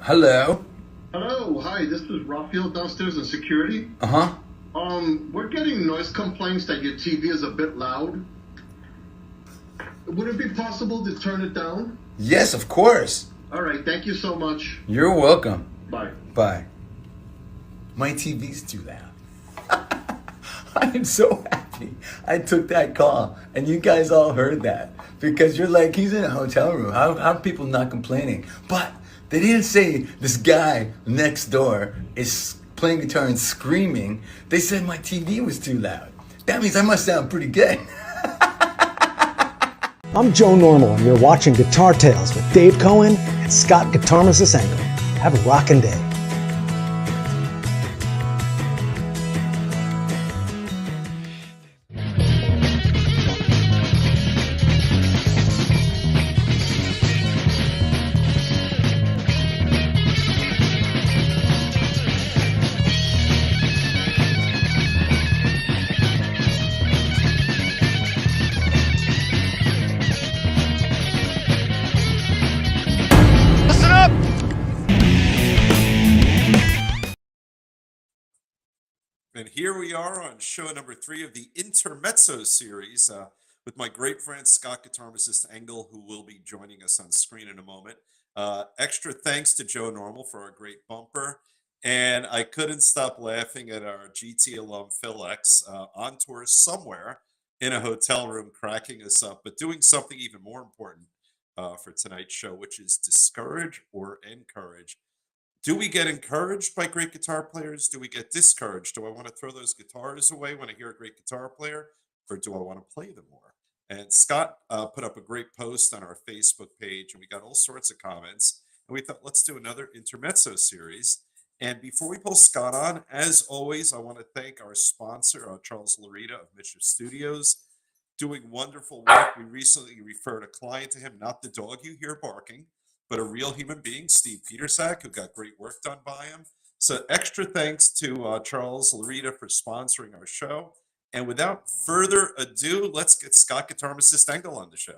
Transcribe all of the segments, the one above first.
Hello. Hello, hi, this is Raphael downstairs in security. Uh-huh. We're getting noise complaints that your TV is a bit loud. Would it be possible to turn it down? Yes, of course. All right, thank you so much. You're welcome. Bye. Bye. My TV's too loud. I am so happy I took that call and you guys all heard that because you're like, he's in a hotel room. How are people not complaining? But they didn't say this guy next door is playing guitar and screaming. They said my TV was too loud. That means I must sound pretty good. I'm Joe Normal, and you're watching Guitar Tales with Dave Cohen and Scott Guitarmist Engel. Have a rockin' day. And here we are on show number 3 of the Intermezzo series with my great friend Scott Guitarmist Engel, who will be joining us on screen in a moment. Extra thanks to Joe Normal for our great bumper. And I couldn't stop laughing at our GT alum Phil X on tour somewhere in a hotel room, cracking us up, but doing something even more important for tonight's show, which is discourage or encourage. Do we get encouraged by great guitar players? Do we get discouraged? Do I want to throw those guitars away when I hear a great guitar player, or do I want to play them more? And Scott put up a great post on our Facebook page, and we got all sorts of comments. And we thought, let's do another Intermezzo series. And before we pull Scott on, as always, I want to thank our sponsor, Charles Larita of Mitchell Studios, doing wonderful work. We recently referred a client to him, not the dog you hear barking, but a real human being, Steve Petersack, who got great work done by him. So extra thanks to Charles Larita for sponsoring our show. And without further ado, let's get Scott Guitarmist Engel on the show.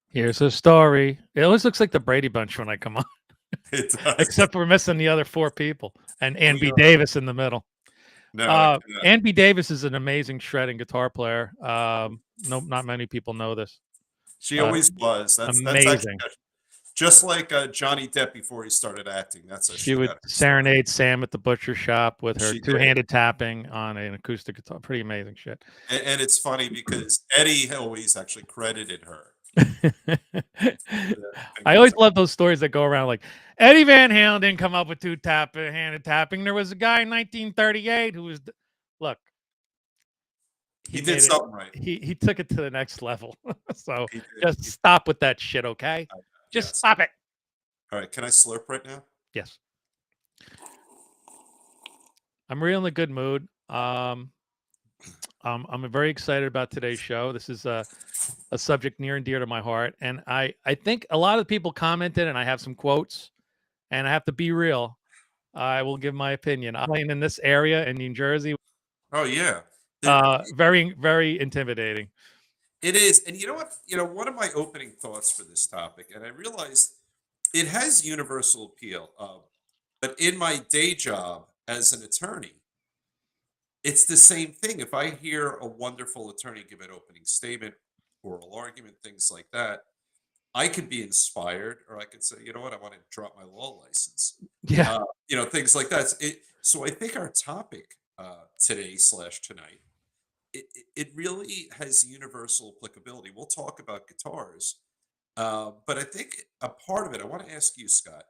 Here's a story. It always looks like the Brady Bunch when I come on. It does. Except we're missing the other 4 people. And Ann B. Davis in the middle. No, Ann B. Davis is an amazing shredding guitar player. No, not many people know this. She always was. That's amazing. That's just like Johnny Depp before he started acting. That's a she would serenade Sam at the butcher shop with her two-handed tapping on an acoustic guitar. Pretty amazing shit. And it's funny because Eddie always actually credited her. I always love those stories that go around like Eddie Van Halen didn't come up with two-handed tapping. There was a guy in 1938 who was look. He did something right. He took it to the next level. So just stop with that shit, okay? Just stop it. All right. Can I slurp right now? Yes. I'm really in a good mood. I'm very excited about today's show. This is a subject near and dear to my heart. And I think a lot of people commented, and I have some quotes, and I have to be real. I will give my opinion. I'm in this area in New Jersey. Oh, yeah. Very, very intimidating. It is. And you know what? One of my opening thoughts for this topic, and I realized it has universal appeal, but in my day job as an attorney, it's the same thing. If I hear a wonderful attorney give an opening statement, oral argument, things like that, I could be inspired, or I could say, you know what, I want to drop my law license. Yeah. Things like that. So I think our topic today/tonight, it really has universal applicability. We'll talk about guitars, but I think a part of it, I want to ask you, Scott,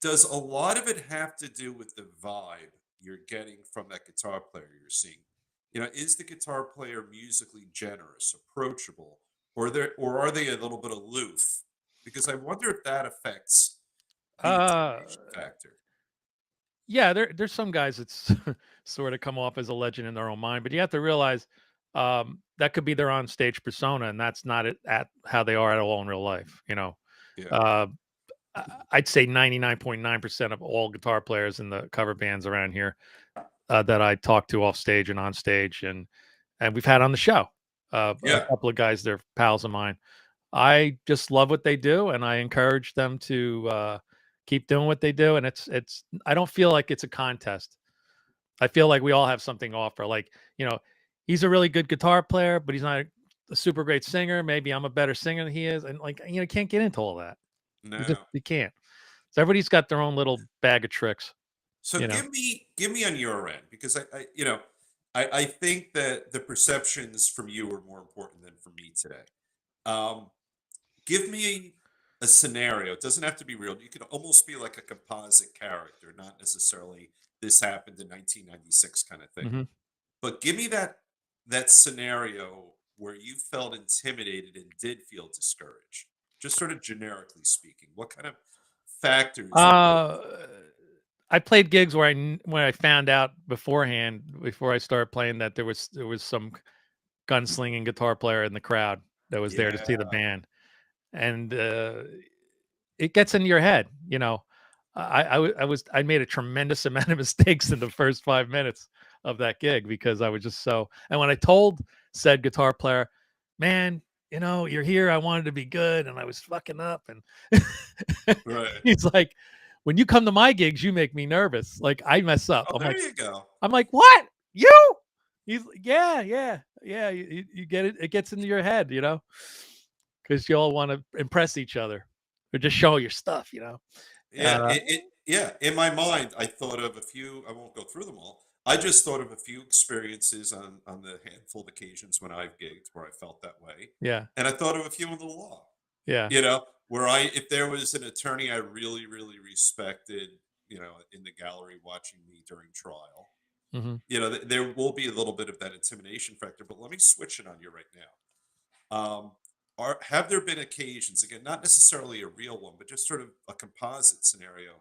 does a lot of it have to do with the vibe you're getting from that guitar player you're seeing? Is the guitar player musically generous, approachable, or are they a little bit aloof? Because I wonder if that affects the factor. Yeah, there's some guys that's sort of come off as a legend in their own mind, but you have to realize that could be their on-stage persona, and that's not at how they are at all in real life. Yeah. I'd say 99.9% of all guitar players in the cover bands around here that I talk to off stage and on stage, and we've had on the show. A couple of guys, they're pals of mine. I just love what they do, and I encourage them to keep doing what they do. And it's I don't feel like it's a contest. I feel like we all have something to offer. Like, he's a really good guitar player, but he's not a super great singer. Maybe I'm a better singer than he is, and like, you can't get into all that. No. You can't. So everybody's got their own little bag of tricks. So You know. give me on your end, because I think that the perceptions from you are more important than from me today. Um, Give me a scenario. It doesn't have to be real. You could almost be like a composite character, not necessarily this happened in 1996 kind of thing. Mhm. But give me that scenario where you felt intimidated and did feel discouraged. Just sort of generically speaking, what kind of factors occurred? Uh, I played gigs where when I found out beforehand, before I started playing, that there was some gunslinging guitar player in the crowd that was there to see the Yeah, band, and it gets in your head. I made a tremendous amount of mistakes in the first 5 minutes of that gig because I was just so. And when I told said guitar player, man, you're here. I wanted to be good, and I was fucking up. And right. he's like, when you come to my gigs, you make me nervous. Like I mess up. Oh, there you go. I'm like, what? You? He's like, yeah, yeah, yeah. You get it. It gets into your head, because you all want to impress each other or just show your stuff. Yeah, Uh, yeah. In my mind, I thought of a few. I won't go through them all. I just thought of a few experiences on the handful of occasions when I've gigged where I felt that way, yeah, and I thought of a few in the law. yeah. Where if there was an attorney I really, really respected, in the gallery watching me during trial, Hmm. there will be a little bit of that intimidation factor. But let me switch it on you right now. Have there been occasions, again, not necessarily a real one, but just sort of a composite scenario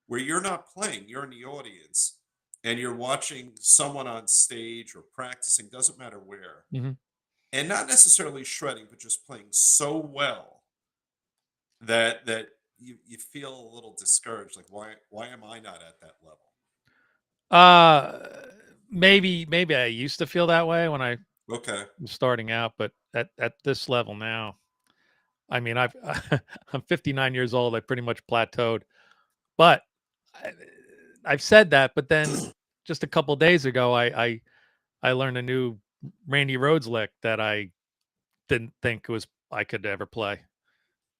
where you're not playing, you're in the audience, and you're watching someone on stage or practicing, doesn't matter where, Hmm. and not necessarily shredding, but just playing so well that you feel a little discouraged, like why am I not at that level? Uh, maybe I used to feel that way when I Okay. was starting out, but at this level now, I mean, I'm 59 years old. I pretty much plateaued, but I, I've said that. But then just a couple days ago, I learned a new Randy Rhoads lick that I didn't think was I could ever play.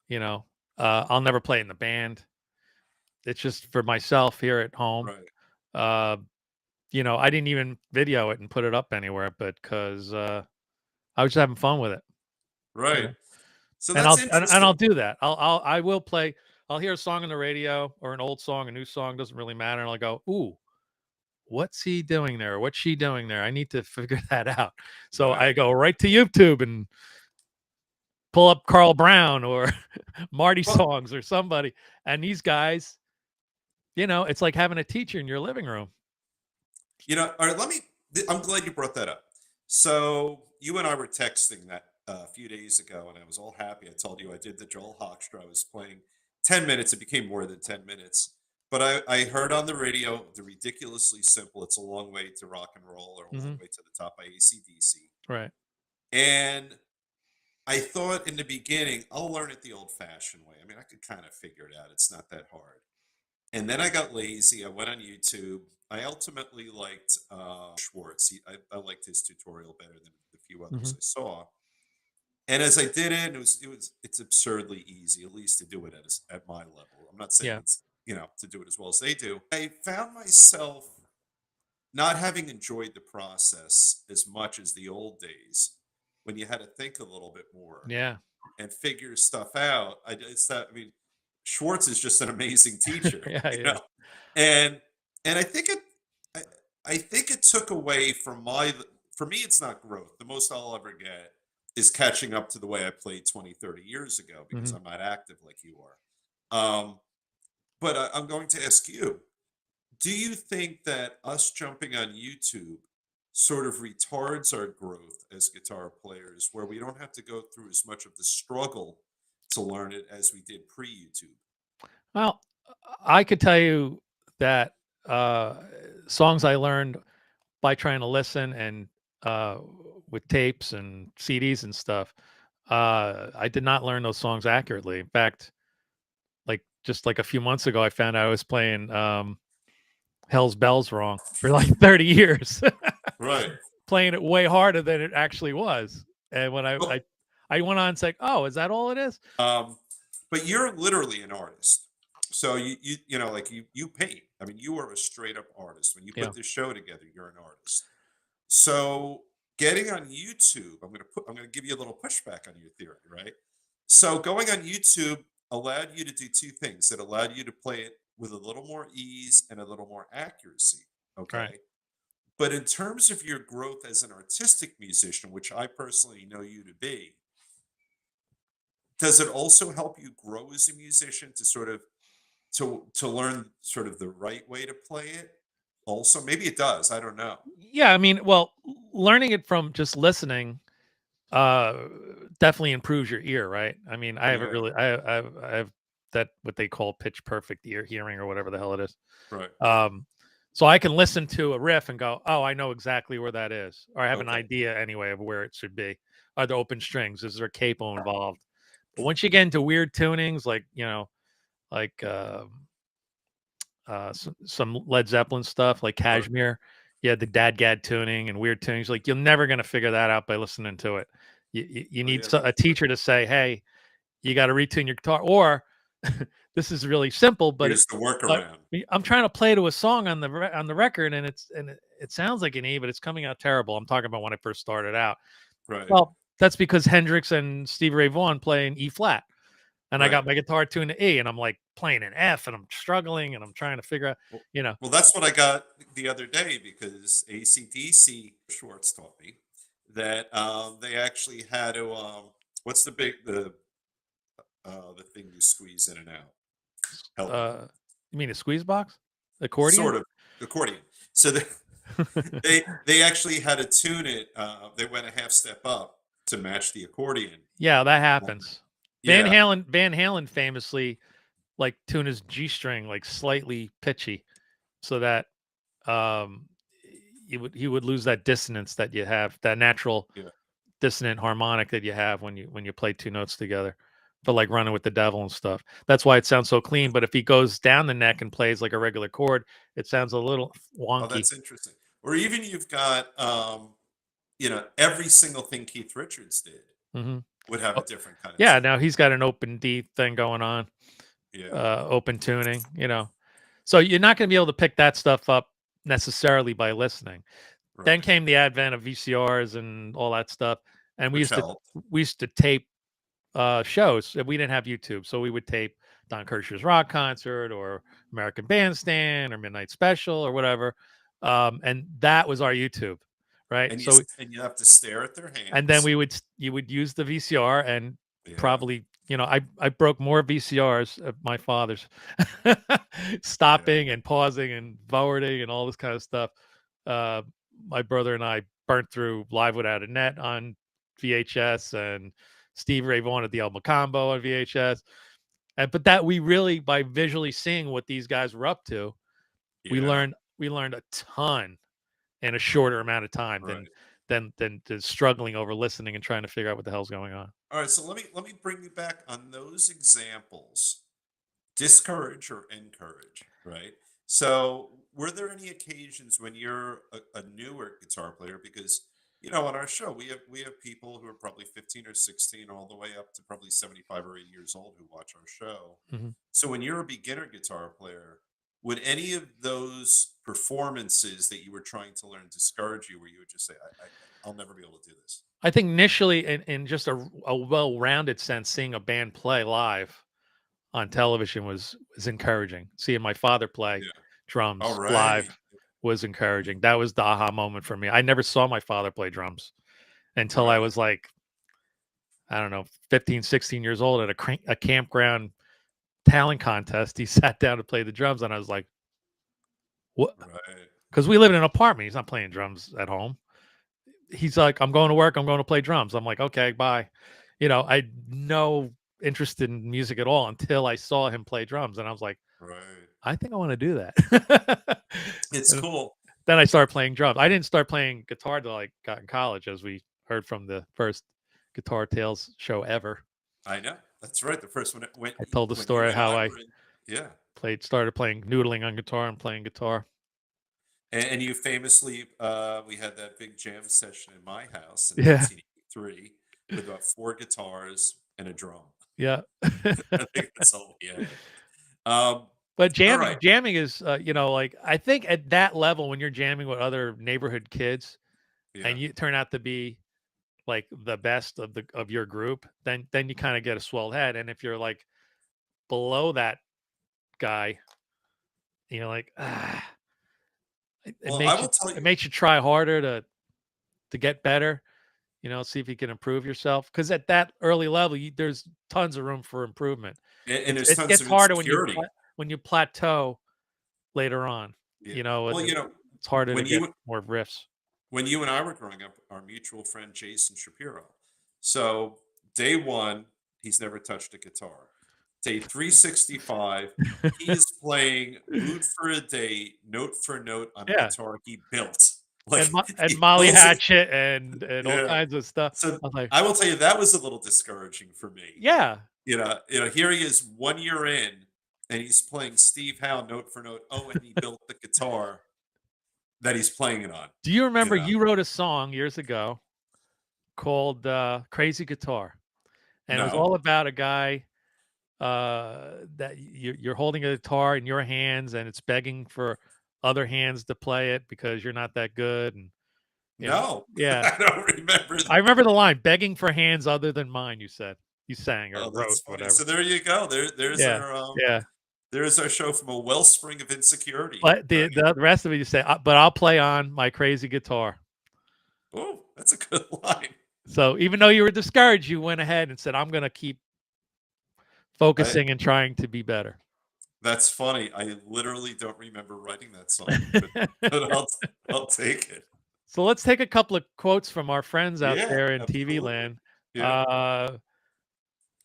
You know, I'll never play in the band. It's just for myself here at home. Right. Uh, I didn't even video it and put it up anywhere, but because I was just having fun with it. You Right. know, So and that's I'll interesting. do that. I will play. I'll hear a song on the radio or an old song, a new song, doesn't really matter. And I'll go, ooh, what's he doing there? What's she doing there? I need to figure that out. So I Right. go right to YouTube and pull up Carl Brown or Marty Well, songs or somebody. And these guys, it's like having a teacher in your living room. all right, I'm glad you brought that up. So you and I were texting that a few days ago, and I was all happy. I told you I did the Joel Hoekstra. I was playing 10 minutes. It became more than 10 minutes. But I heard on the radio the ridiculously simple "It's a Long Way to Rock and Roll" or "A Long Hmm. Way to the Top" by AC/DC. Right. And I thought in the beginning, I'll learn it the old-fashioned way. I mean, I could kind of figure it out. It's not that hard. And then I got lazy. I went on YouTube. I ultimately liked Schwartz. I liked his tutorial better than the few Hmm. others I saw. And as I did it, it's absurdly easy, at least to do it at my level. I'm not saying Yeah. it's to do it as well as they do. I found myself not having enjoyed the process as much as the old days when you had to think a little bit more Yeah. and figure stuff out. I mean, Schwartz is just an amazing teacher, Yeah. Yeah. and I think I, I think it took away from for me. It's not growth. The most I'll ever get is catching up to the way I played 20, 30 years ago because Hmm. I'm not active like you are. But I'm going to ask you: do you think that us jumping on YouTube sort of retards our growth as guitar players, where we don't have to go through as much of the struggle to learn it as we did pre-YouTube? Well, I could tell you that uh, songs I learned by trying to listen and uh, with tapes and CDs and stuff. I did not learn those songs accurately. In fact, just like a few months ago, I found out I was playing Hell's Bells wrong for like 30 years, Right. playing it way harder than it actually was. And when Well, I went on and said, "Oh, is that all it is?" but you're literally an artist. So you know, like you paint. I mean, you are a straight up artist. When you Yeah. put this show together, you're an artist. So getting on YouTube, I'm gonna give you a little pushback on your theory, right? So going on YouTube allowed you to do two things. It allowed you to play it with a little more ease and a little more accuracy. Right. Okay. But in terms of your growth as an artistic musician, which I personally know you to be, does it also help you grow as a musician to sort of to learn sort of the right way to play it? Also, maybe it does. I don't know. Yeah, I mean, well, learning it from just listening uh definitely improves your ear, right? I mean, I haven't Yeah. really I have that what they call pitch perfect ear hearing or whatever the hell it is. Right. So I can listen to a riff and go, "Oh, I know exactly where that is," or I have an Okay. idea anyway of where it should be. Are there open strings? Is there a capo involved? But once you get into weird tunings, like like some Led Zeppelin stuff, like Right. Kashmir, yeah, the Dadgad tuning and weird tunings, like you're never gonna figure that out by listening to it. You Oh, need yeah, a that's true. teacher to say, "Hey, you got to retune your guitar," or this is really simple, but Here's the but workaround. I'm trying to play to a song on on the record, and it sounds like an E, but it's coming out terrible. I'm talking about when I first started out. Right. Well, that's because Hendrix and Stevie Ray Vaughan play in E flat, and I Right. got my guitar tuned to E, and I'm like playing an F, and I'm struggling, and I'm trying to figure out, Well, you know, well, that's what I got the other day because ACDC Schwartz taught me that they actually had to what's the thing you squeeze in and out? Help me. you mean a squeeze box, accordion? Sort of accordion. So they actually had to tune it. They went a half step up to match the accordion. Yeah, that happens. Yeah. Van Halen famously like tune his G string like slightly pitchy, so that um he would lose that dissonance that you have, that natural Yeah. dissonant harmonic that you have when you play two notes together, for like Running with the Devil and stuff. That's why it sounds so clean. But if he goes down the neck and plays like a regular chord, it sounds a little Oh, wonky. that's interesting. Or even you've got you know, every single thing Keith Richards did Hmm. would have a different kind of Yeah, tune. now he's got an open D thing going on, Yeah. open tuning, So you're not going to be able to pick that stuff up necessarily by listening. Then Right. came the advent of VCRs and all that stuff, and Which helped. we used to tape shows. We didn't have YouTube, so we would tape Don Kirshner's rock concert or American Bandstand or Midnight Special or whatever, and that was our YouTube, right? And So and you have to stare at their and then hands. you would use the VCR and Yeah. probably I broke more VCRs at my father's, stopping and pausing and forwarding and all this kind of stuff. Uh, my brother and I burnt through Live Without a Net on VHS and Steve Ray Vaughan at the El Macambo on VHS. And but that we really, by visually seeing what these guys were up to, we Yeah. learned a ton in a shorter amount of time Right. than struggling over listening and trying to figure out what the hell's going on. All right. So let me bring you back on those examples. Discourage or encourage, right? So, were there any occasions when you're a newer guitar player? Because you know, on our show, we have people who are probably 15 or 16, all the way up to probably 75 or 80 years old who watch our show. Mhm. So, when you're a beginner guitar player, would any of those performances that you were trying to learn discourage you, where you would just say, I'll never be able to do this"? I think initially, in just a well-rounded sense, seeing a band play live on television was encouraging. Seeing my father play Yeah. All drums right. live was encouraging. That was the aha moment for me. I never saw my father play drums until I Right. was like, I don't know, 15, 16 years old at a campground talent contest. He sat down to play the drums, and I was like, what? Right. Because we live in an apartment. He's not playing drums at home. He's like, I'm going to work. I'm going to play drums. I'm like, okay, bye. I had no interest in music at all until I saw him play drums. And I was like, Right. I think I want to do that. It's And cool. then I started playing drums. I didn't start playing guitar till I got in college, as we heard from the first Guitar Tales show ever. I know. That's right. The first one went. I told the when you story and how I were in- yeah. started playing noodling on guitar and playing guitar. And you famously, we had that big jam session in my house in Yeah. 1983 with about 4 guitars and a drum. Yeah. I think that's all we had. Um, But jamming, right. jamming is, like, I think at that level, when you're jamming with other neighborhood kids, yeah. and you turn out to be like the best of your group, then you kind of get a swelled head. And if you're like below that guy, like, it Well, makes I will tell it you, makes you try harder to get better. See if you can improve yourself. Because at that early level, there's tons of room for improvement. and there's It tons gets of harder insecurity. when you plateau later on. Yeah. Well, It's harder to when get you more riffs. when you and I were growing up, our mutual friend Jason Shapiro. So day 1, he's never touched a guitar. Day 365, he is playing "Mood for a Day" note for note on a Yeah. guitar he built. Like And he Molly builds it- Hatchet and all Yeah. kinds of stuff. So I was like, I will tell you that was a little discouraging for me. yeah. Here he is 1 year in, and he's playing Steve Howe note for note. Oh, and he built the guitar that he's playing it on. Do you remember know? you wrote a song years ago called Crazy Guitar? And it was No. all about a guy that you're holding a guitar in your hands and it's begging for other hands to play it because you're not that good. And No. yeah. I don't remember that. I remember the line, begging for hands other than mine, you said. You sang or Oh, wrote, that's funny. whatever. So there you go. There's Yeah. our Yeah. there's our show from a wellspring of insecurity. But the rest of it, you say, but I'll play on my crazy guitar. Oh, that's a good line. So even though you were discouraged, you went ahead and said, I'm going to keep focusing and trying to be better. That's funny. I literally don't remember writing that song, but I'll take it. So let's take a couple of quotes from our friends out Yeah, there in absolutely. TV land. Yeah.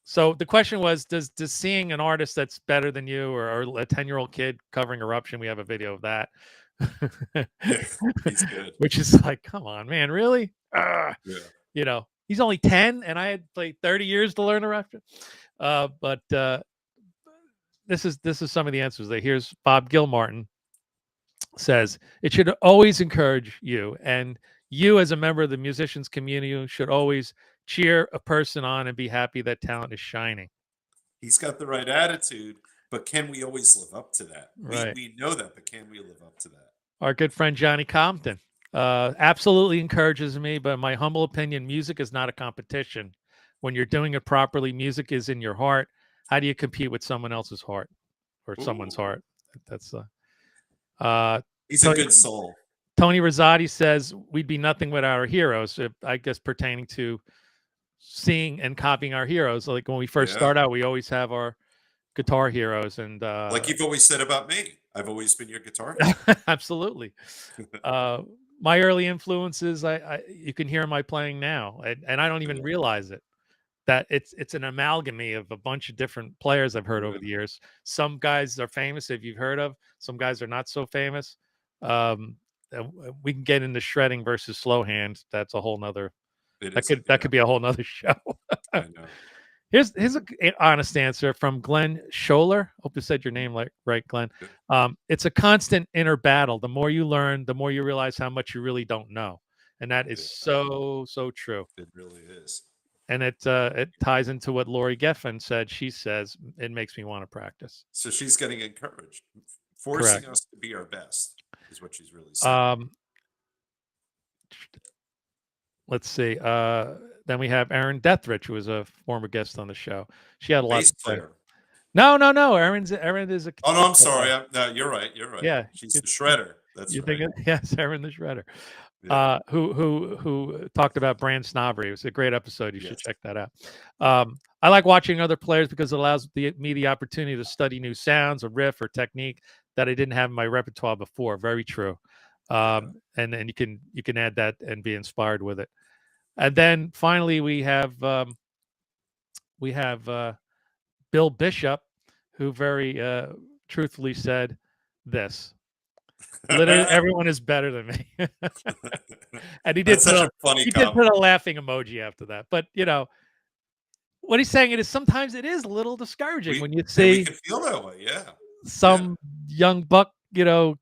So the question was, does seeing an artist that's better than you or a 10-year-old kid covering Eruption, we have a video of that. Yeah, he's good. Which is like, come on, man, really? Yeah. He's only 10 and I had played 30 years to learn Eruption. But this is some of the answers. Here's Bob Gilmartin says, it should always encourage you, and you as a member of the musicians community should always cheer a person on and be happy that talent is shining. He's got the right attitude, but can we always live up to that? Right. We know that, but can we live up to that? Our good friend Johnny Compton absolutely encourages me, but in my humble opinion, music is not a competition. When you're doing it properly, music is in your heart. How do you compete with someone else's heart or someone's heart? That's he's a good soul. Tony Rosati says we'd be nothing without our heroes. I guess pertaining to seeing and copying our heroes. Like when we first start out, we always have our guitar heroes, and like you've always said about me, I've always been your guitar hero. Absolutely. My early influences, you can hear my playing now, and I don't even realize it. That it's an amalgamy of a bunch of different players I've heard over the years. Some guys are famous, if you've heard of. Some guys are not so famous. We can get into shredding versus slow hand. That's a whole nother. That could be a whole nother show. I know. Here's an honest answer from Glenn Scholler. Hope you said your name right, Glenn. It's a constant inner battle. The more you learn, the more you realize how much you really don't know, and that is so true. It really is. And it ties into what Lori Geffen said. She says, it makes me want to practice. So she's getting encouraged. Forcing us to be our best is what she's really saying. Let's see. Then we have Erin Deatherage, who was a former guest on the show. She had a lot to say. No. Erin is a... Oh, no, I'm sorry. No, you're right. Yeah. She's the shredder. That's right. Yes, Erin the shredder. Yeah. Who talked about brand snobbery. It was a great episode. You should check that out. I like watching other players because it allows me the opportunity to study new sounds, a riff, or technique that I didn't have in my repertoire before. Very true. And you can add that and be inspired with it. And then finally we have Bill Bishop, who very truthfully said this. Literally, everyone is better than me. And he did That's such a funny he did comment. put a laughing emoji after that. But what he's saying is sometimes it is a little discouraging when you We see can feel that way, yeah. some young buck,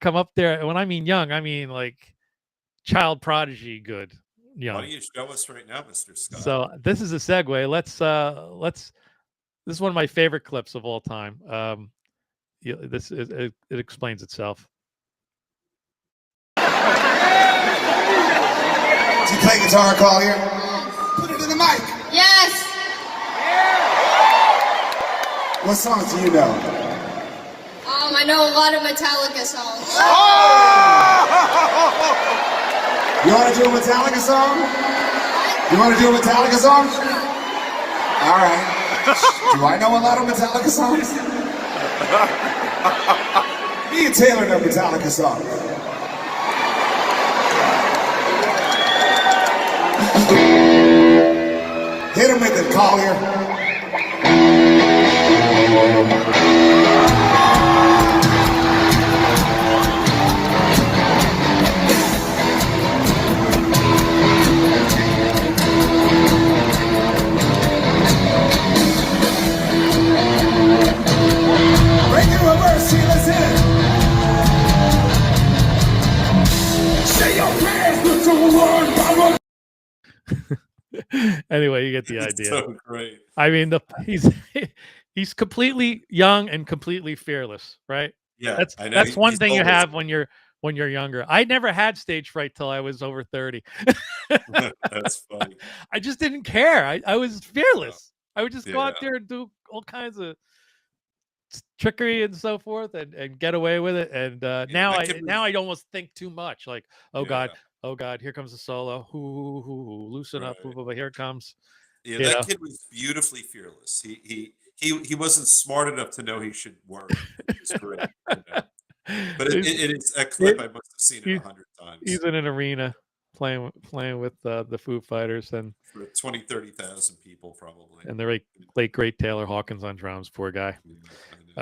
come up there. And when I mean young, I mean like child prodigy good Why young. don't you show us right now, Mr. Scott? So this is a segue. Let's this is one of my favorite clips of all time. This is it explains itself. Do you play guitar, Collier? Put it in the mic. Yes. What songs do you know? I know a lot of Metallica songs. You want to do a Metallica song? You want to do a Metallica song? All right. Do I know a lot of Metallica songs? Me and Taylor know Metallica songs. Hit him with it, Collier. Break in reverse, see, let's hit it. Say your prayers with the word, Baba. Anyway, you get the It's idea. so great. I mean, he's completely young and completely fearless, right? Yeah, I know. That's one He's thing you always- have when you're younger. I never had stage fright till I was over 30. That's funny. I just didn't care. I was fearless. I would just go out Yeah. there and do all kinds of trickery and so forth and get away with it. And now that kid I almost think too much. Like, oh Yeah. God, here comes the solo. Loosen up. Right. Here it comes. Yeah, You that know? kid was beautifully fearless. He wasn't smart enough to know he should work. He was great. But it is a clip I must have seen it 100 times. He's in an arena playing with the Foo Fighters and For 20, 30,000 people probably. the late great Taylor Hawkins on drums. Poor guy. Yeah,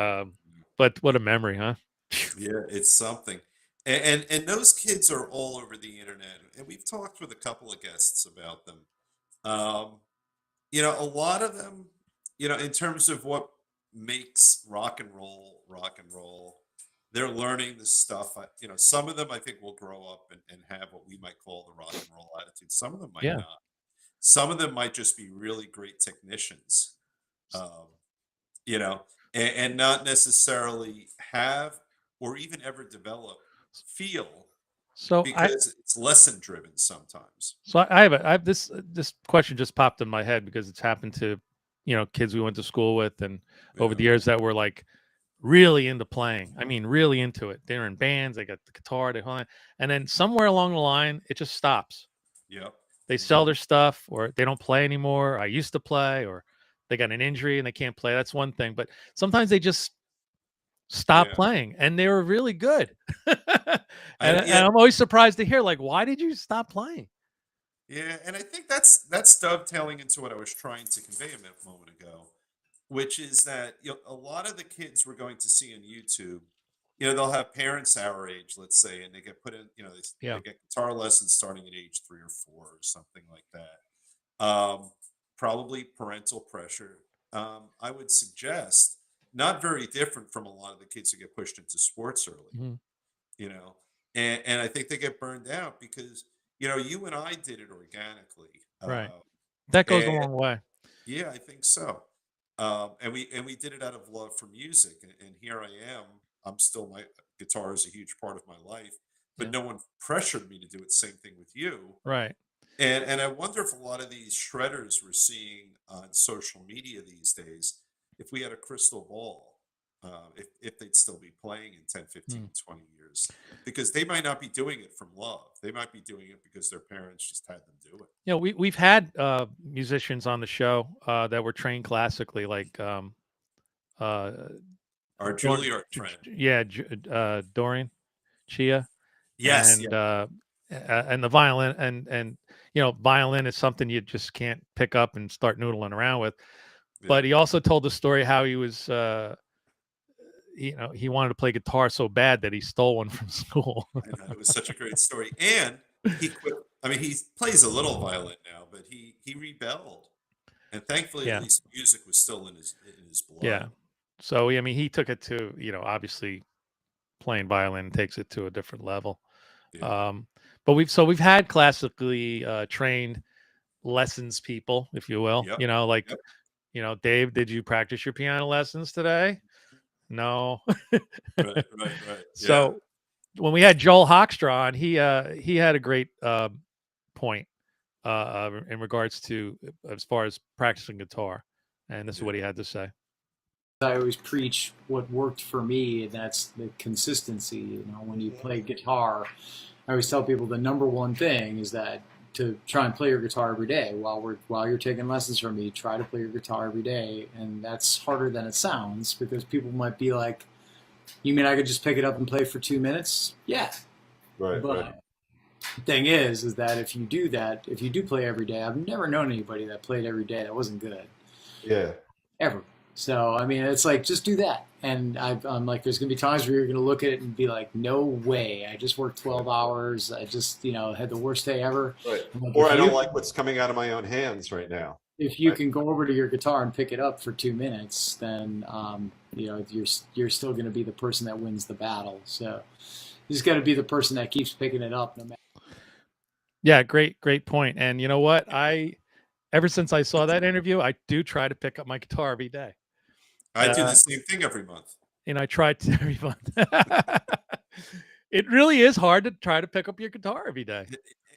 I know. But what a memory, huh? Yeah, it's something. And those kids are all over the internet. And we've talked with a couple of guests about them. A lot of them, in terms of what makes rock and roll, they're learning this stuff. Some of them I think will grow up and have what we might call the rock and roll attitude. Some of them might Yeah. not. Some of them might just be really great technicians, and not necessarily have or even ever develop feel So because it's lesson driven sometimes. I have this question just popped in my head because it's happened to kids we went to school with and over the years that were like really into playing. I mean, really into it. They're in bands. They got the guitar. And then somewhere along the line, it just stops. Yep. They sell their stuff, or they don't play anymore. I used to play, or they got an injury and they can't play. That's one thing. But sometimes they just stop Yeah. playing, and they were really good. And Yeah. I'm always surprised to hear, like, why did you stop playing? Yeah, and I think that's dovetailing into what I was trying to convey a moment ago, which is that a lot of the kids we're going to see on YouTube, they'll have parents our age, let's say, and they get put in, Yeah. they get guitar lessons starting at age 3 or 4 or something like that. Probably parental pressure. I would suggest not very different from a lot of the kids who get pushed into sports early. Mhm. And I think they get burned out because you and I did it organically, Right. That goes a and long way. yeah, I think so. And we did it out of love for music, and here I am. I'm still my guitar is a huge part of my life, but Yeah. no one pressured me to do it. Same thing with you. Right. And I wonder if a lot of these shredders we're seeing on social media these days, if we had a crystal ball, if they'd still be playing in 10, 15, 20 years, because they might not be doing it from love. They might be doing it because their parents just had them do it. We've had musicians on the show that were trained classically, like Our Dor- Juilliard friend. Dorian Chia. Yes. And the violin and violin is something you just can't pick up and start noodling around with. Yeah. But he also told the story how he was he wanted to play guitar so bad that he stole one from school. I know, it was such a great story. And he quit. I mean, he plays a little violin now, but he rebelled. And thankfully, Yeah. at least music was still in his blood. Yeah. So I mean, he took it to, obviously playing violin takes it to a different level. Yeah. But we've had classically trained lessons people, if you will. Yep. Like, Yep. Dave, did you practice your piano lessons today? No. Right. So when we had Joel Hoekstra on, he had a great point in regards to as far as practicing guitar, and this is what he had to say. I always preach what worked for me, and that's the consistency. When you play guitar, I always tell people the number one thing is that to try and play your guitar every day. While you're taking lessons from me, try to play your guitar every day, and that's harder than it sounds because people might be like, "You mean I could just pick it up and play for 2 minutes?" Yeah, Right. but the thing is that if you do play every day, I've never known anybody that played every day that wasn't good. Yeah. Ever. So, I mean, it's like, just do that. And I'm like, there's going to be times where you're going to look at it and be like, no way. I just worked 12 hours. I just, had the worst day ever. Right. Like, Or I don't like what's coming out of my own hands right now. If you can go over to your guitar and pick it up for 2 minutes, then, you're still going to be the person that wins the battle. So you just got to be the person that keeps picking it up no matter. Yeah, great point. And you know what? Ever since I saw that interview, I do try to pick up my guitar every day. I do the same thing every month. And I try to every month. It really is hard to try to pick up your guitar every day.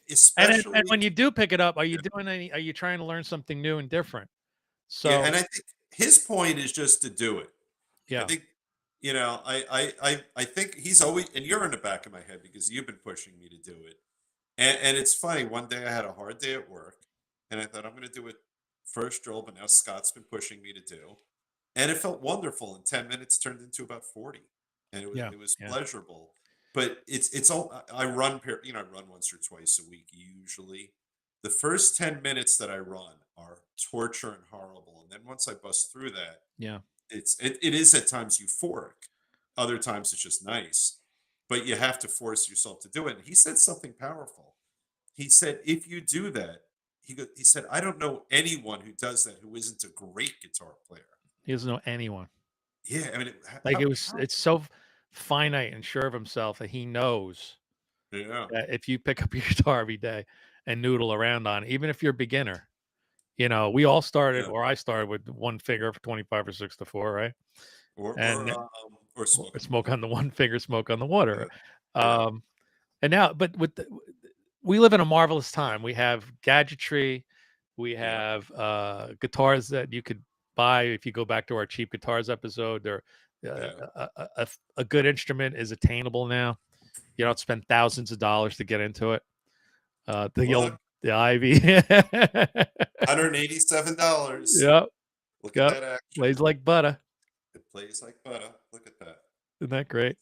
Especially, and when you do pick it up, are you trying to learn something new and different? So, yeah, and I think his point is just to do it. yeah, I think, I think he's always, and you're in the back of my head because you've been pushing me to do it. And it's funny, one day I had a hard day at work, and I thought I'm going to do it first, Joel, but now Scott's been pushing me to do. And it felt wonderful. In 10 minutes turned into about 40. And it was pleasurable. But it's all, I run once or twice a week usually. The first 10 minutes that I run are torture and horrible. And then once I bust through that, it is at times euphoric. Other times it's just nice. But you have to force yourself to do it. And he said something powerful. He said, if you do that, he said, I don't know anyone who does that who isn't a great guitar player. he doesn't know anyone. Yeah, I mean, It's so finite and sure of himself that he knows that if you pick up your guitar every day and noodle around on it, even if you're a beginner, we all started, or I started with one finger for 25 or 6 to 4, right? Or smoke on the one finger, smoke on the water. And now, but we live in a marvelous time. We have gadgetry, we have guitars that you could buy. If you go back to our cheap guitars episode, a good instrument is attainable now. You don't spend thousands of dollars to get into it. The Ivy, $187. Yep. Look at that action. Plays like butter. It plays like butter. Look at that. Isn't that great?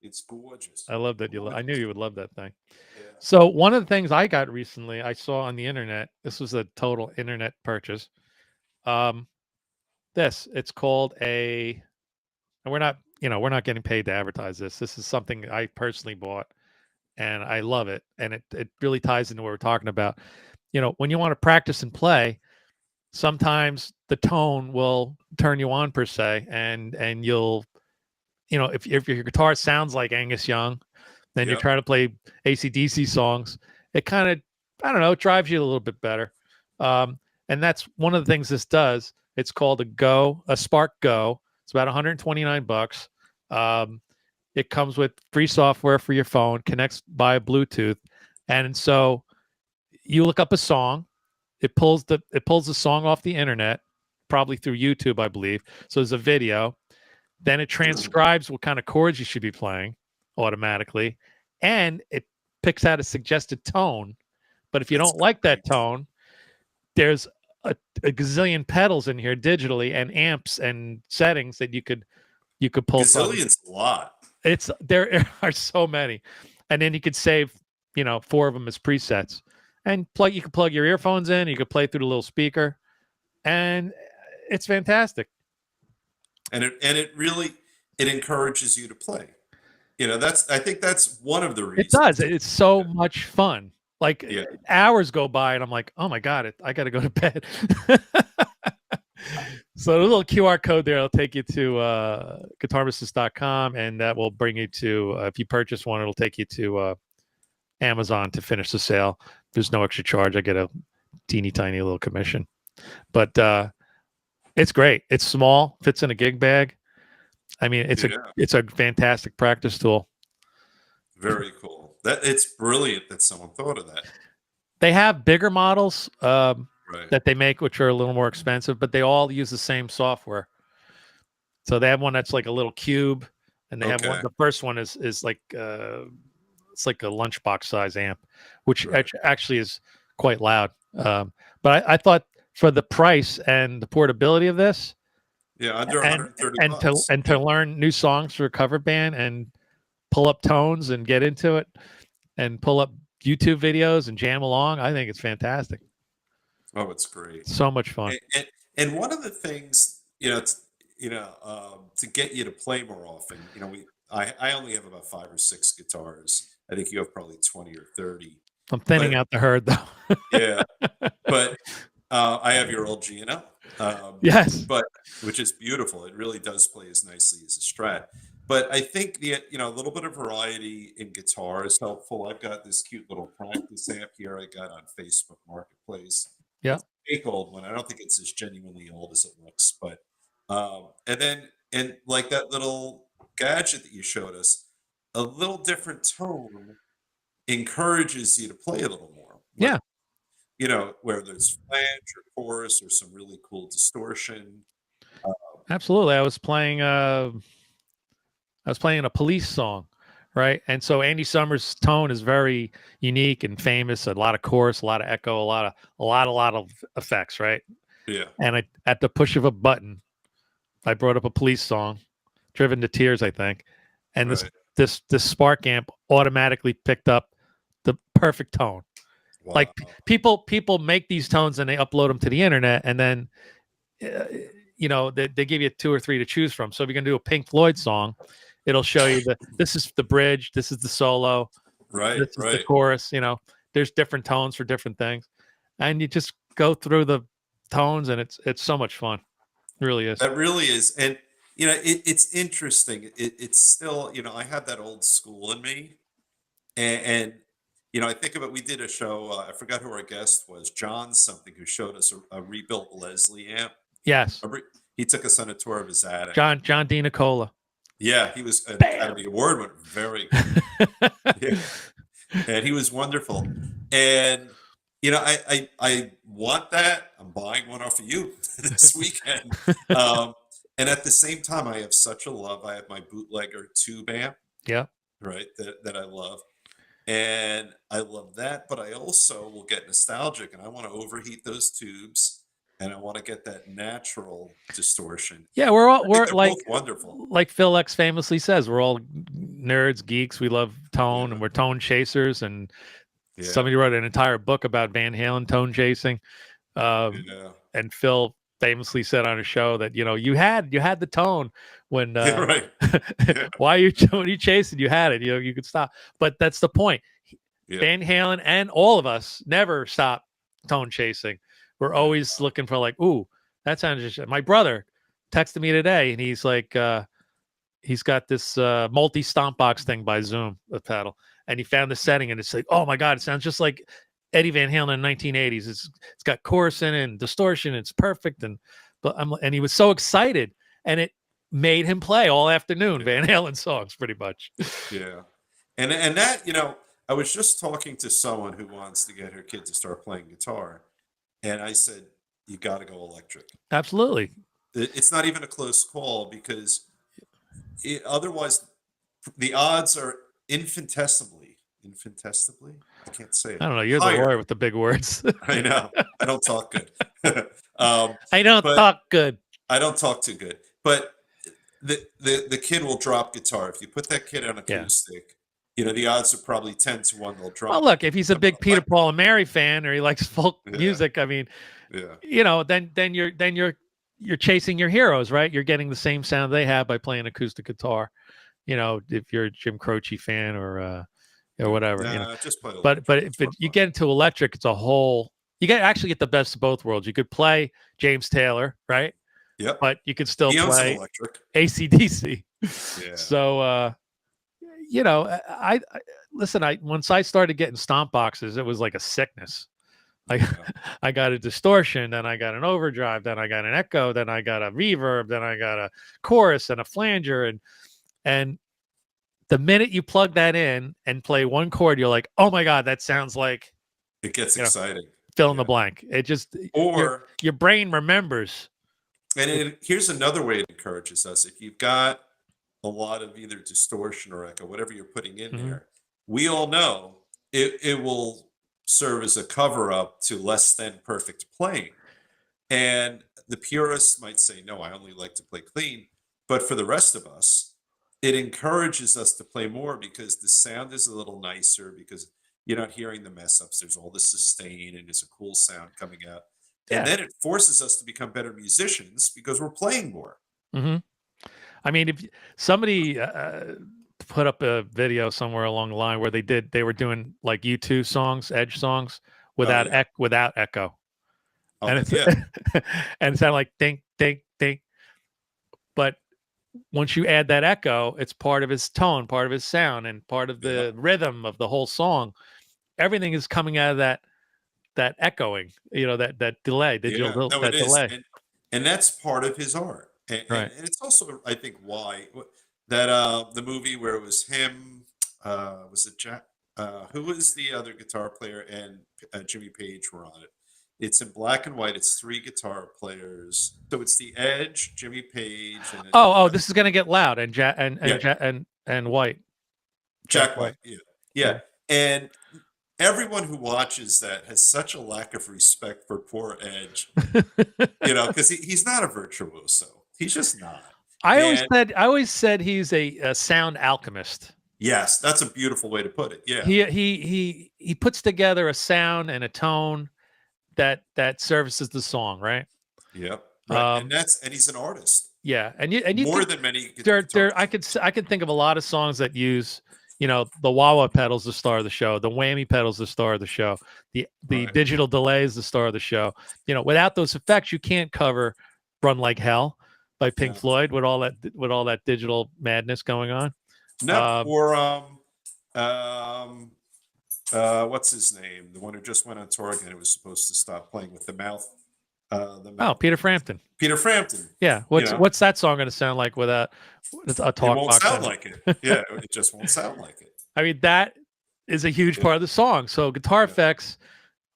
It's gorgeous. I love that. I knew you would love that thing. Yeah. So one of the things I got recently, I saw on the internet. This was a total internet purchase. It's called and we're not getting paid to advertise this. This is something I personally bought, and I love it. And it really ties into what we're talking about. When you want to practice and play, sometimes the tone will turn you on per se, and you'll, if your guitar sounds like Angus Young, then you try to play AC/DC songs. It kind of, I don't know, drives you a little bit better. And that's one of the things this does. It's called a Spark Go. It's about $129. It comes with free software for your phone, connects via Bluetooth, and so you look up a song. It pulls the song off the internet, probably through YouTube, I believe. So there's a video. Then it transcribes what kind of chords you should be playing automatically, and it picks out a suggested tone. But if you don't like that tone, there's a gazillion pedals in here digitally and amps and settings that you could pull from. Gazillion's a lot. There are so many, and then you could save 4 of them as presets, and you can plug your earphones in. You could play through the little speaker, and it's fantastic. And it really it encourages you to play. You know, I think that's one of the It reasons. does. It's so much fun. Like Yeah. hours go by and I'm like, oh my God, I got to go to bed. So the little QR code there will take you to guitarmasters.com, and that will bring you to, if you purchase one, it'll take you to Amazon to finish the sale. There's no extra charge. I get a teeny tiny little commission. But it's great. It's small, fits in a gig bag. I mean, it's a fantastic practice tool. Very cool. It's brilliant that someone thought of that. They have bigger models Right. that they make, which are a little more expensive, but they all use the same software. So they have one that's like a little cube, and they have one. Okay. The first one is like it's like a lunchbox size amp, which Right. actually is quite loud. But I thought for the price and the portability of this, Yeah, under and 130 bucks. to learn new songs for a cover band and pull up tones and get into it and pull up YouTube videos and jam along, I think it's fantastic. Oh, it's great. So much fun. And one of the things, to get you to play more often, I only have about 5 or 6 guitars. I think you have probably 20 or 30. I'm thinning out the herd though. Yeah, but I have your old Gino. Yes. But which is beautiful. It really does play as nicely as a Strat. But I think a little bit of variety in guitar is helpful. I've got this cute little practice amp here I got on Facebook Marketplace. Yeah. It's a fake old one. I don't think it's as genuinely old as it looks, but and like that little gadget that you showed us, a little different tone encourages you to play a little more. Yeah. Where there's flange or chorus or some really cool distortion. Absolutely. I was playing a Police song, right? And so Andy Summers' tone is very unique and famous. A lot of chorus, a lot of echo, a lot of effects, right? Yeah. And at the push of a button, I brought up a Police song, "Driven to Tears," I think, and Right. this Spark amp automatically picked up the perfect tone. Wow. Like people make these tones and they upload them to the internet, and then they give you 2 or 3 to choose from. So if you're gonna do a Pink Floyd song, it'll show you this is the bridge, this is the solo, Right, this is right. the chorus. There's different tones for different things, and you just go through the tones, and it's so much fun. It really is. That really is. And, it's interesting. It's still, I have that old school in me. And I think of it, we did a show, I forgot who our guest was, John something, who showed us a rebuilt Leslie amp. Yes, He took us on a tour of his attic. John D. Nicola. Yeah, he was an Academy Award winner. Very good. Yeah. And he was wonderful. And, I want that. I'm buying one off of you this weekend. And at the same time, I have such a love. I have my bootlegger tube amp, Yeah. right, that I love. And I love that, but I also will get nostalgic and I want to overheat those tubes and I want to get that natural distortion. Yeah, I we're think they're like both wonderful. like Phil X famously says, we're all nerds, geeks. We love tone, Yeah. and we're tone chasers. And Yeah. somebody wrote an entire book about Van Halen tone chasing. Yeah. And Phil famously said on a show that you had the tone when Right. why are you chasing? You had it. You could stop. But that's the point. Yeah. Van Halen and all of us never stop tone chasing. We're always looking for like, ooh, that sounds just. My brother texted me today, and he's like, he's got this multi stomp box thing by Zoom, a pedal, and he found the setting, and it's like, oh my god, it sounds just like Eddie Van Halen in the 1980s. It's got chorus in it and distortion. It's perfect, and he was so excited, and it made him play all afternoon Van Halen songs, pretty much. Yeah. And that, I was just talking to someone who wants to get her kid to start playing guitar. And I said, you got to go electric. Absolutely. It's not even a close call because otherwise the odds are infinitesimally. I can't say it. I don't know. You're the higher. lawyer with the big words. I know. I don't talk good. I don't but- talk good. I don't talk too good. But the kid will drop guitar. If you put that kid on acoustic, the odds are probably 10 to 1 they'll drop. Well, look, if he's a big Peter, Like- Paul, and Mary fan, or he likes folk Yeah. music, I mean, Yeah. then you're you're chasing your heroes, right? You're getting the same sound they have by playing acoustic guitar. You know, if you're a Jim Croce fan or whatever. You know, Nah, just play but electric. if you get into electric, it's a whole. You actually get the best of both worlds. You could play James Taylor, right? Yep. But you could still He owns an play electric. AC/DC. Yeah. So you know, I listen. Once I started getting stomp boxes, it was like a sickness. Like I got a distortion, then I got an overdrive, then I got an echo, then I got a reverb, then I got a chorus and a flanger, and the minute you plug that in and play one chord, you're like, oh my god, that sounds like. It gets exciting. Fill in the blank. It just your brain remembers. And here's another way it encourages us. If you've got a lot of either distortion or echo, whatever you're putting in there, we all know it will serve as a cover up to less than perfect playing. And the purists might say, no, I only like to play clean. But for the rest of us, it encourages us to play more because the sound is a little nicer, because you're not hearing the mess ups. There's all the sustain and there's a cool sound coming out. And then it forces us to become better musicians because we're playing more. I mean, if somebody put up a video somewhere along the line where they were doing like U2 songs, Edge songs without echo. And it's and it sounded like ding, ding, ding. But once you add that echo, it's part of his tone, part of his sound, and part of the rhythm of the whole song. Everything is coming out of that echoing, you know, that delay, delay. And that's part of his art. And it's also, I think, why that the movie where it was him, was it Jack? Who was the other guitar player, and Jimmy Page were on it. It's in black and white. It's 3 guitar players. So it's the Edge, Jimmy Page. And this is gonna get loud. And and White. Jack White. Yeah. And everyone who watches that has such a lack of respect for poor Edge, you know, because he's not a virtuoso. He's just not. I always said he's a sound alchemist. Yes, that's a beautiful way to put it. Yeah. He puts together a sound and a tone that services the song, right? Yep. Right. And he's an artist. Yeah, and you more than many. I could think of a lot of songs that use, you know, the wah-wah pedal's the star of the show, the whammy pedal's the star of the show, the digital delay is the star of the show. You know, without those effects, you can't cover "Run Like Hell" by Pink Floyd with all that digital madness going on. No, or what's his name? The one who just went on tour again, who was supposed to stop playing with the mouth. Peter Frampton. Peter Frampton. Yeah. What's that song going to sound like without a talk box? It won't sound like it. Yeah, it just won't sound like it. I mean, that is a huge part of the song. So guitar effects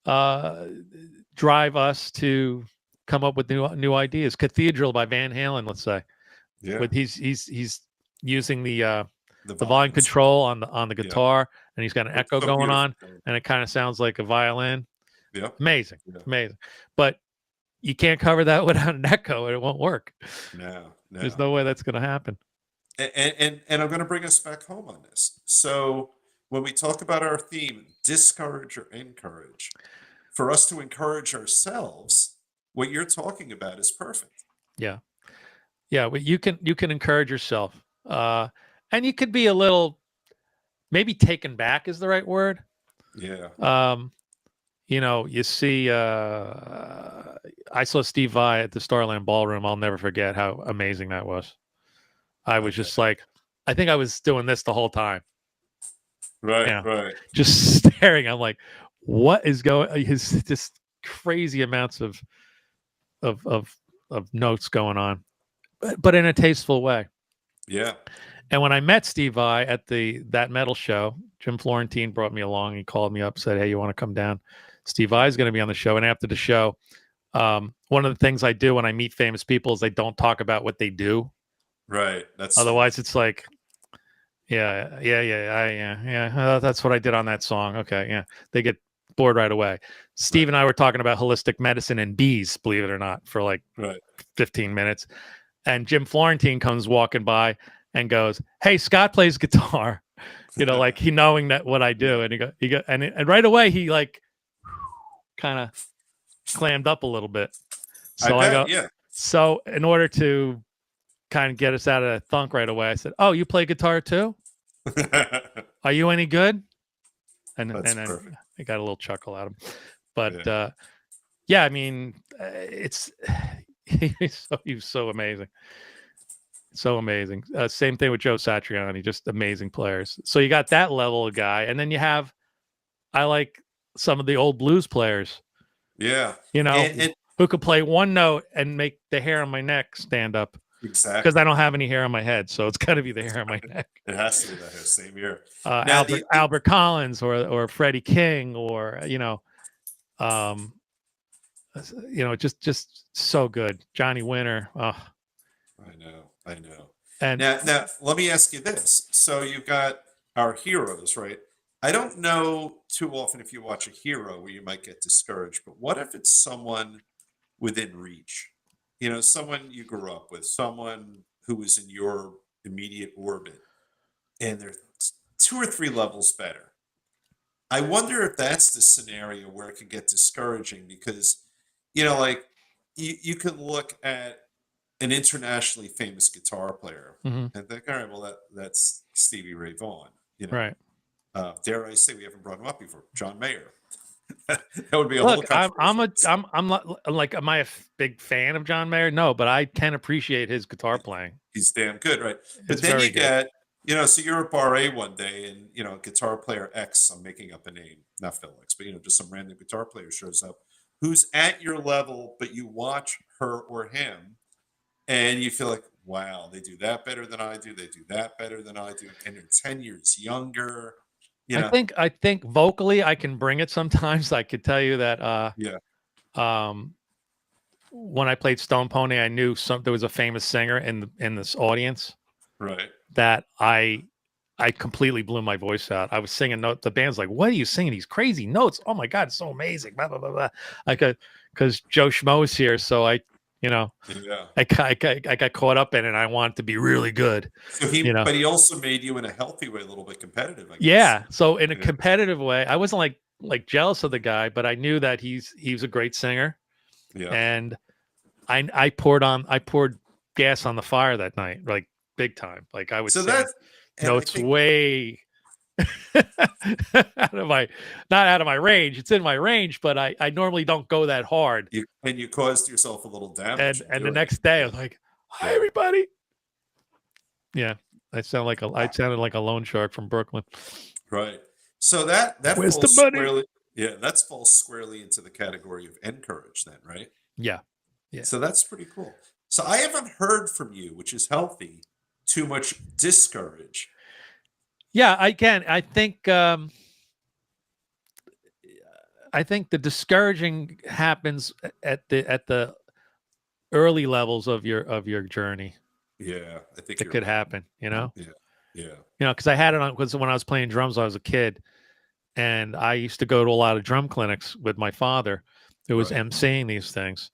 drive us to come up with new ideas. Cathedral by Van Halen, let's say. Yeah. But he's using the volume control on the guitar, and he's got an echo going on, and it kind of sounds like a violin. Yeah. Amazing. Amazing. But you can't cover that without an echo, and it won't work. No. There's no way that's going to happen. And I'm going to bring us back home on this. So when we talk about our theme, discourage or encourage, for us to encourage ourselves, what you're talking about is perfect. Yeah. Well, you can encourage yourself, and you could be a little, maybe taken back is the right word. Yeah. You know, you see, I saw Steve Vai at the Starland Ballroom. I'll never forget how amazing that was. I was just like, I think I was doing this the whole time. Right. Just staring. I'm like, what is going? His just crazy amounts of notes going on, but in a tasteful way. Yeah. And when I met Steve Vai at that metal show, Jim Florentine brought me along. He called me up, said, "Hey, you want to come down? Steve Vai is going to be on the show." And after the show, one of the things I do when I meet famous people is they don't talk about what they do. Right. Otherwise, it's like, yeah. That's what I did on that song. Okay, yeah. They get bored right away. Steve and I were talking about holistic medicine and bees, believe it or not, for like 15 minutes. And Jim Florentine comes walking by and goes, "Hey, Scott plays guitar," you know, like he knowing that what I do. And he go, and right away he like kind of clammed up a little bit. So I go, So in order to kind of get us out of that thunk right away, I said, "Oh, you play guitar too? Are you any good?" And That's then perfect. I got a little chuckle out of him. But Yeah. yeah, I mean, it's he's so amazing. So amazing. Same thing with Joe Satriani, just amazing players. So you got that level of guy, and then you have, I like some of the old blues players, Yeah. you know, And who could play one note and make the hair on my neck stand up exactly. because I don't have any hair on my head, so it's got to be the hair on my neck. It has to be that same year. Albert Collins or Freddie King or just so good. Johnny Winter. Oh. I know. And now let me ask you this. So you've got our heroes, right? I don't know too often if you watch a hero where you might get discouraged, but what if it's someone within reach? You know, someone you grew up with, someone who was in your immediate orbit, and they're 2 or 3 levels better. I wonder if that's the scenario where it can get discouraging because, like you could look at an internationally famous guitar player Mhm. and think, all right, well that's Stevie Ray Vaughan. right. Dare I say we haven't brought him up before? John Mayer. That would be a Look, whole. I'm not like, am I a big fan of John Mayer? No, but I can appreciate his guitar playing. He's damn good, right? But It's then very you good. get, so you're at Bar A one day, and guitar player X. I'm making up a name, not Phil X, but just some random guitar player shows up who's at your level, but you watch her or him, and you feel like, wow, they do that better than I do. They do that better than I do, and they're 10 years younger. I think vocally I can bring it sometimes. I could tell you that Yeah. When I played Stone Pony, I knew there was a famous singer in this audience Right. that I completely blew my voice out. I was singing notes. The band's like, "What are you singing? These crazy notes! Oh my god, it's so amazing!" Blah blah blah blah. Because Joe Schmo is here, so I got caught up in it. And I wanted to be really good. So but he also made you in a healthy way a little bit competitive. I guess. Yeah. So in a competitive way, I wasn't like jealous of the guy, but I knew that he's a great singer. Yeah. And I poured gas on the fire that night, like big time. Like I was notes way not out of my range. It's in my range, but I normally don't go that hard. You caused yourself a little damage. And the next day I was like, "Hi everybody." Yeah. I sounded like a loan shark from Brooklyn. Right. So that Where's falls the money? squarely. Yeah, that falls squarely into the category of encourage then, right? Yeah. Yeah. So that's pretty cool. So I haven't heard from you, which is healthy, too much discourage. Yeah, I can. I think the discouraging happens at the early levels of your journey. Yeah, I think it could happen. Yeah. Because I had it on because when I was playing drums, I was a kid, and I used to go to a lot of drum clinics with my father, who was emceeing these things,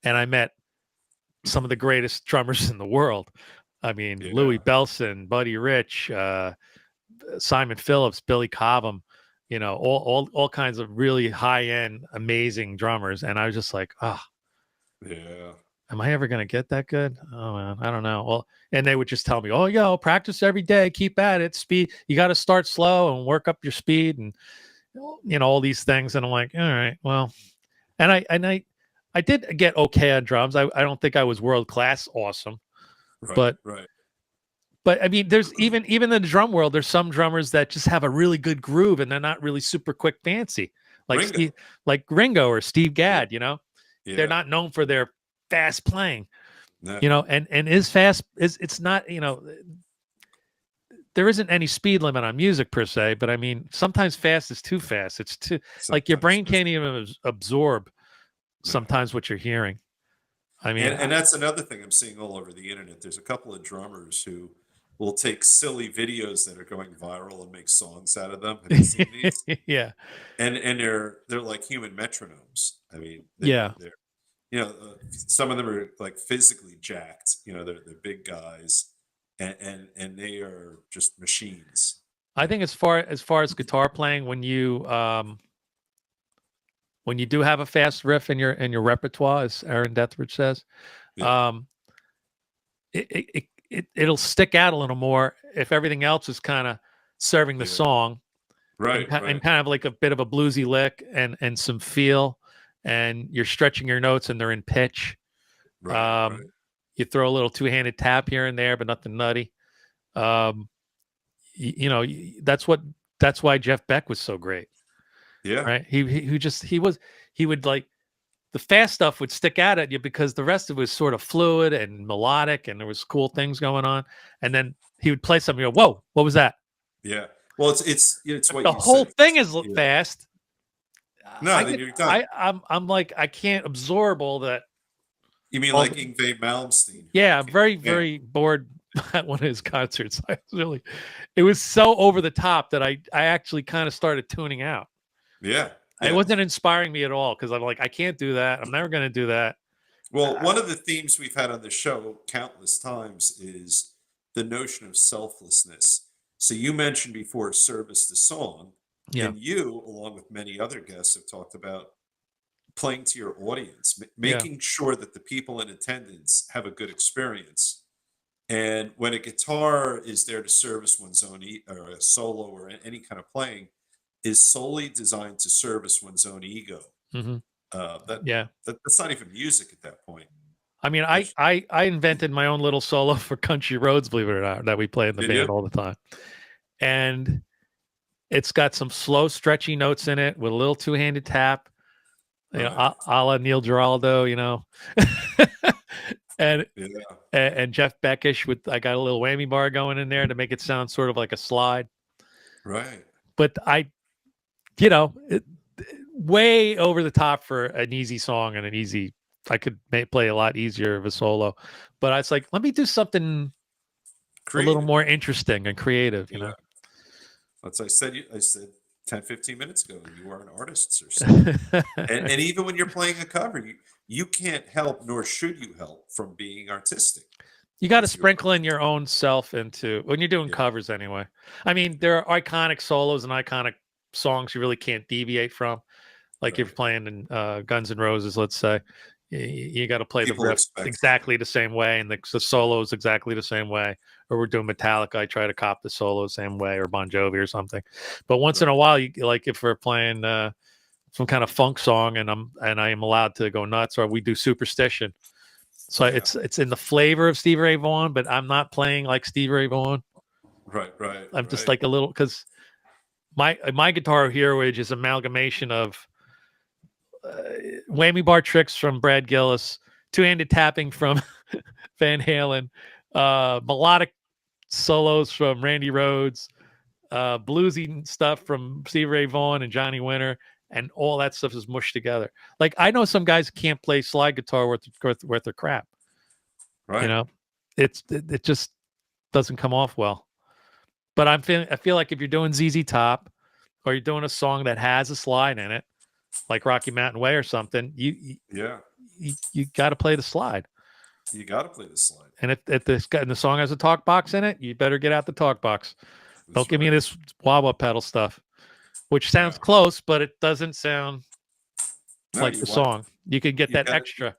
and I met some of the greatest drummers in the world. I mean, Louis Bellson, Buddy Rich, Simon Phillips, Billy Cobham, all kinds of really high end, amazing drummers. And I was just like, yeah, am I ever going to get that good? Oh man, I don't know. Well, and they would just tell me, oh, practice every day, keep at it, speed. You got to start slow and work up your speed, and all these things. And I'm like, all right, well, and I did get okay on drums. I don't think I was world class awesome, but I mean, there's even in the drum world, there's some drummers that just have a really good groove and they're not really super quick fancy, like Ringo or Steve Gadd. They're not known for their fast playing. No. And is fast is it's not. There isn't any speed limit on music per se, but I mean, sometimes fast is too fast. It's too like your brain can't even absorb sometimes what you're hearing. I mean, and that's another thing I'm seeing all over the internet. There's a couple of drummers who will take silly videos that are going viral and make songs out of them. Have you seen these? Yeah. And they're like human metronomes. I mean, they're some of them are like physically jacked. They're big guys, and they are just machines. I think as far as guitar playing, when you when you do have a fast riff in your repertoire, as Aaron Dethridge says, Yeah. It'll stick out a little more if everything else is kind of serving the Yeah. song, Right. and kind of like a bit of a bluesy lick and some feel, and you're stretching your notes and they're in pitch. Right. You throw a little two-handed tap here and there, but nothing nutty. That's why Jeff Beck was so great. Yeah. Right. He would like, the fast stuff would stick out at you because the rest of it was sort of fluid and melodic and there was cool things going on. And then he would play something, you go, whoa, what was that? Yeah. Well, it's what The you whole said. thing is Yeah. fast. No, then you're done. I'm like, I can't absorb all that. You mean all like the- Yngwie Malmsteen? Yeah, I'm very bored at one of his concerts. It was so over the top that I actually kind of started tuning out. Yeah. It wasn't inspiring me at all because I'm like, I can't do that. I'm never going to do that. Well, one of the themes we've had on the show countless times is the notion of selflessness. So you mentioned before service to song, Yeah. and you, along with many other guests, have talked about playing to your audience, making sure that the people in attendance have a good experience. And when a guitar is there to service one's own, or a solo or any kind of playing, is solely designed to service one's own ego. Mm-hmm. That's not even music at that point. I mean, I invented my own little solo for Country Roads, believe it or not, that we play in the Did band you? all the time. And it's got some slow, stretchy notes in it with a little two-handed tap, Right. a la Neil Giraldo, and Yeah. and Jeff Beckish I got a little whammy bar going in there to make it sound sort of like a slide. Right. But way over the top for an easy song and I could play a lot easier of a solo, but I was like, let me do something a little Creative. more interesting and creative, Yeah. That's I said 10, 15 minutes ago, you are an artist or something. and even when you're playing a cover, you can't help, nor should you help, from being artistic. You got to It's your sprinkle in your own self into when you're doing Yeah. covers anyway. I mean, there are iconic solos and iconic songs you really can't deviate from. Like if you're Right. playing in Guns N' Roses, let's say, you got to play People the riff expect exactly the same way, and the solo is exactly the same way. Or we're doing Metallica, I try to cop the solo the same way, or Bon Jovi or something. But once in a while, like if we're playing some kind of funk song, and I am allowed to go nuts, or we do Superstition. So Yeah. it's in the flavor of Stevie Ray Vaughan, but I'm not playing like Stevie Ray Vaughan. Right. I'm just right. like a little, because my Guitar Hero Age is amalgamation of whammy bar tricks from Brad Gillis, two-handed tapping from Van Halen, melodic solos from Randy Rhoads, bluesy stuff from Stevie Ray Vaughan and Johnny Winter, and all that stuff is mushed together. Like I know some guys can't play slide guitar worth their crap. Right. It just doesn't come off well. But I feel like if you're doing ZZ Top, or you're doing a song that has a slide in it, like Rocky Mountain Way or something, you got to play the slide. You got to play the slide. And if the song has a talk box in it, you better get out the talk box. Don't give me this wah-wah pedal stuff, which sounds close, but it doesn't sound like the song. You could get that extra.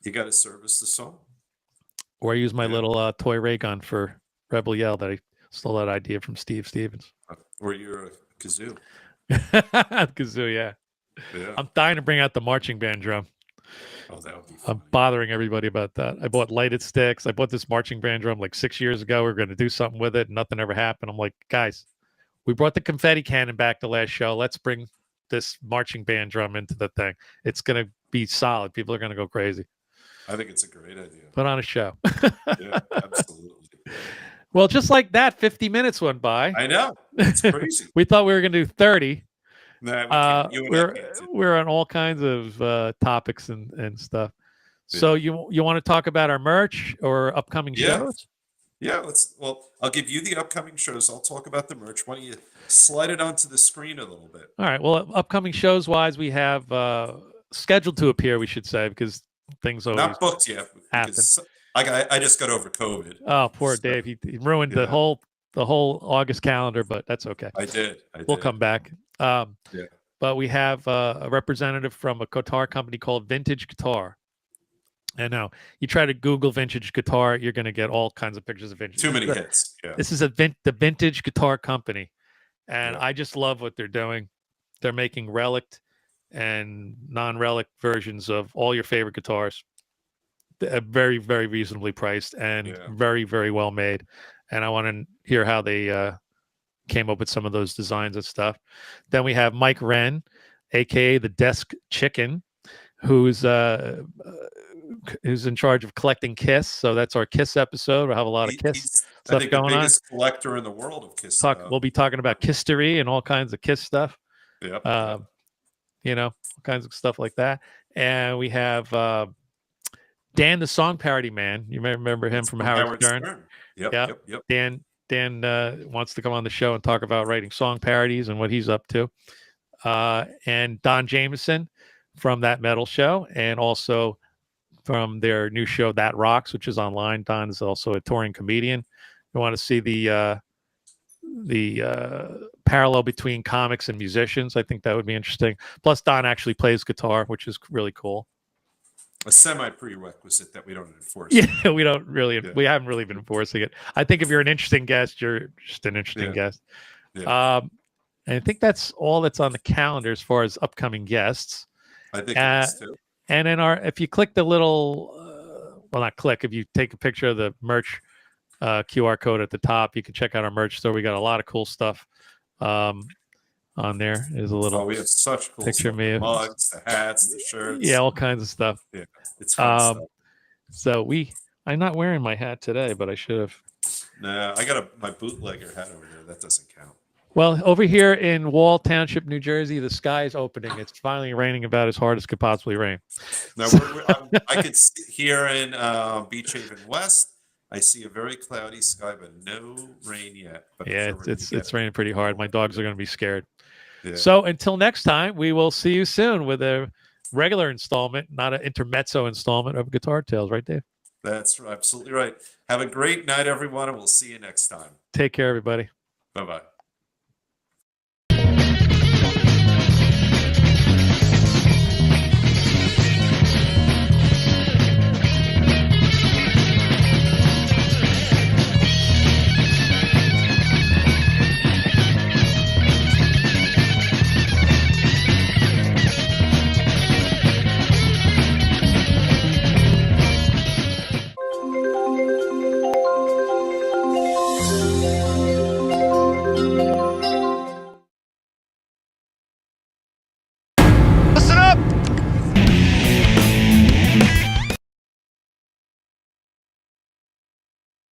You got to service the song. Or I use my little toy ray gun for Rebel Yell that I stole that idea from Steve Stevens. Or you're a kazoo. Kazoo, yeah. I'm dying to bring out the marching band drum. Oh, that would be fun. I'm bothering everybody about that. I bought lighted sticks. I bought this marching band drum like 6 years ago. We were going to do something with it. Nothing ever happened. I'm like, guys, we brought the confetti cannon back the last show. Let's bring this marching band drum into the thing. It's going to be solid. People are going to go crazy. I think it's a great idea. Put on a show. Yeah, absolutely. Well, just like that, 50 minutes went by. I know. It's crazy. We thought we were going to do 30. Nah, We're on all kinds of topics and stuff. So you want to talk about our merch or upcoming shows? Yeah, I'll give you the upcoming shows. I'll talk about the merch. Why don't you slide it onto the screen a little bit? All right. Well, upcoming shows wise, we have scheduled to appear, we should say, because things always not booked yet. happen. I just got over COVID. Oh, poor Dave. He ruined the whole August calendar, but that's okay. I did. We'll come back. but we have a representative from a guitar company called Vintage Guitar. And now you try to Google vintage guitar, you're going to get all kinds of pictures of vintage. Too many hits. Yeah. This is the Vintage Guitar Company, and I just love what they're doing. They're making relic and non-relic versions of all your favorite guitars. They're very, very reasonably priced and very, very well made. And I want to hear how they came up with some of those designs and stuff. Then we have Mike Wren, aka the Desk Chicken, who's in charge of collecting Kiss. So that's our Kiss episode. We'll have a lot of Kiss I think going the on. biggest collector in the world of Kiss. We'll be talking about Kisstery and all kinds of Kiss stuff. Yep. You know, all kinds of stuff like that. And we have Dan, the song parody man. You may remember him from Howard Stern. Yep. Dan wants to come on the show and talk about writing song parodies and what he's up to. And Don Jameson from That Metal Show, and also from their new show That Rocks, which is online. Don is also a touring comedian. You want to see the parallel between comics and musicians? I think that would be interesting. Plus, Don actually plays guitar, which is really cool. A semi-prerequisite that we don't enforce. Yeah, we haven't really been enforcing it. I think if you're an interesting guest, you're just an interesting guest. Yeah. And I think that's all that's on the calendar as far as upcoming guests. I think it is too. And in if you click the little, if you take a picture of the merch QR code at the top, you can check out our merch store. We got a lot of cool stuff on there. There's a little we have such cool picture stuff. of me. The mugs, the hats, the shirts. Yeah, all kinds of stuff. Yeah, it's fun stuff. So I'm not wearing my hat today, but I should have. Nah, I got my bootlegger hat over here. That doesn't count. Well, over here in Wall Township, New Jersey, the sky is opening. It's finally raining about as hard as could possibly rain. Now, I could see here in Beach Haven West, I see a very cloudy sky, but no rain yet. But yeah, it's raining pretty hard. My dogs are going to be scared. Yeah. So until next time, we will see you soon with a regular installment, not an intermezzo installment of Guitar Tales. Right, Dave? That's absolutely right. Have a great night, everyone, and we'll see you next time. Take care, everybody. Bye-bye.